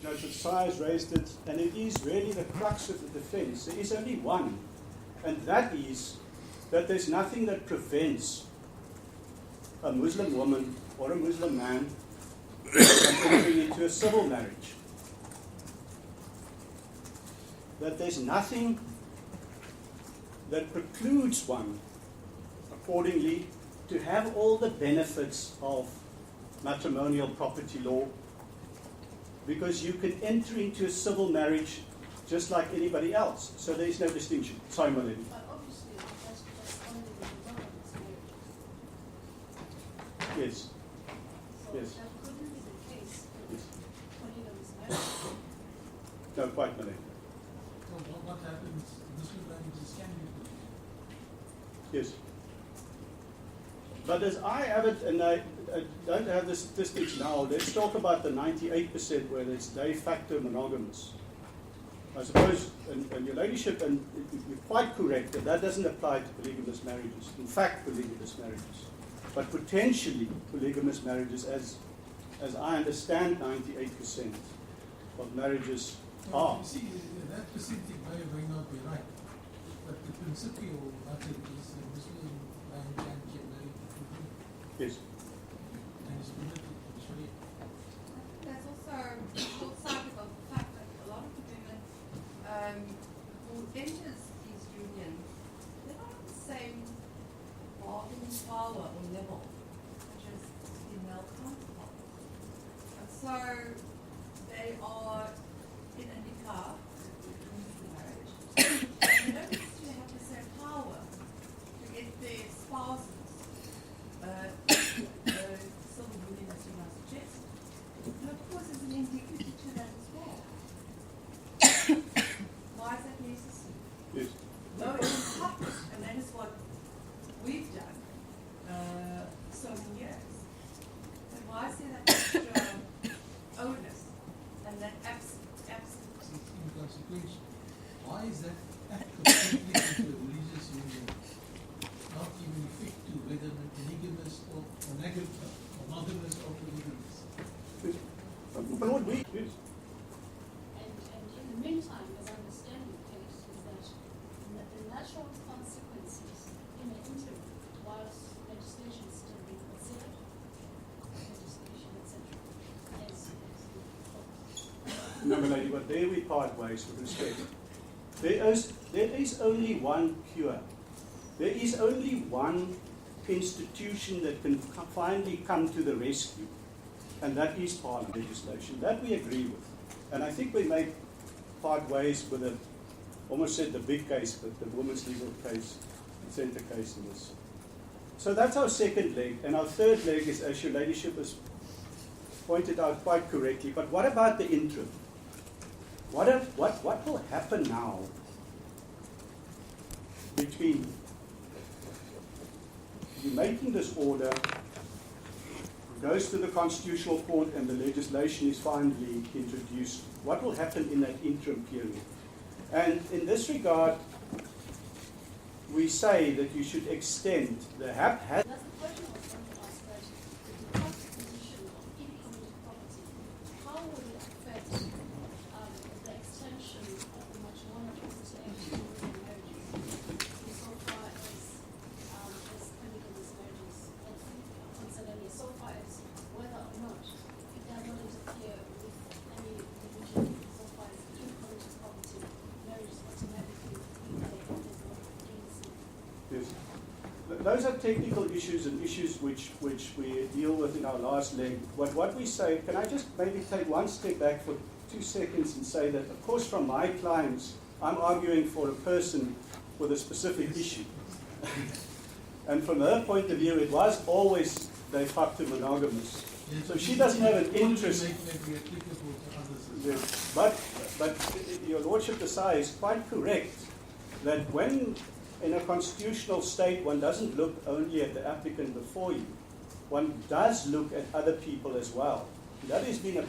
Judge Tsai has raised it, and it is really the crux of the defense. There is only one, and that is that there's nothing that prevents a Muslim woman or a Muslim man from entering into a civil marriage. That there's nothing that precludes one, accordingly, to have all the benefits of matrimonial property law, because you can enter into a civil marriage just like anybody else. So there is no distinction. Sorry, my lady. But obviously, that's only with the monogamous marriage. Yes. So Yes. that couldn't be the case with Yes. polygamous marriage. No, quite, my lady. So what happens? Muslim marriages can be Yes. But as I have it, and I don't have the statistics now, let's talk about the 98% where it's de facto monogamous. I suppose, and your ladyship, and you're quite correct, that doesn't apply to polygamous marriages. In fact, polygamous marriages. But potentially polygamous marriages, as I understand 98% of marriages are. You see, that percentage may not be right. But the principle matter is a Muslim man can get married to women. Yes. And it's permitted in Sharia. There's also short-sighted of the fact that a lot of the women who enters these unions, they're not on the same bargaining power or level such as female counterparts. And so they are in a nikah, marriage, they don't necessarily have the same power to get their spouses civil union as you might suggest. And of course there's an indignity to that as well. Why is that necessary? Yes. No, it's public, and that is what we've done so many years. And why is there that extra onus and that absence? It's inconsequential. Why is that act completely into a religious union not even effect to whether monogamous or monogamous or polygamous? But what we yes. And in the meantime, as I understand the case, is that the natural consequences in the interim, whilst legislation is still being considered, legislation, etc., No, my lady, but there we part ways with respect. There is only one cure. There is only one institution that can finally come to the rescue, and that is Parliament legislation. That we agree with. And I think we may part ways with almost said the big case, but the women's legal case, the centre case in this. So that's our second leg. And our third leg is, as your ladyship has pointed out quite correctly, but what about the interim? What will happen now between you making this order, goes to the Constitutional Court, and the legislation is finally introduced? What will happen in that interim period? And in this regard, we say that you should extend the that's the question I was going to ask, that the constitution of economic property, how would it affect the extension of the matrimonial property actually within marriages, insofar as polygamous marriages concerned, so far as whether or not it does not interfere with any religion, so far as economic property, marriage is automatically equal as well against it. Yes. Those are technical issues and issues which we deal with in our last leg. What we say, can I just maybe take one step back for 2 seconds and say that, of course, from my clients, I'm arguing for a person with a specific issue. And from her point of view, it was always de facto monogamous. Yes, So she doesn't have an interest. Make maybe applicable to others as well. Yes. But your Lordship Desai is quite correct that when in a constitutional state one doesn't look only at the applicant before you, one does look at other people as well. That has been a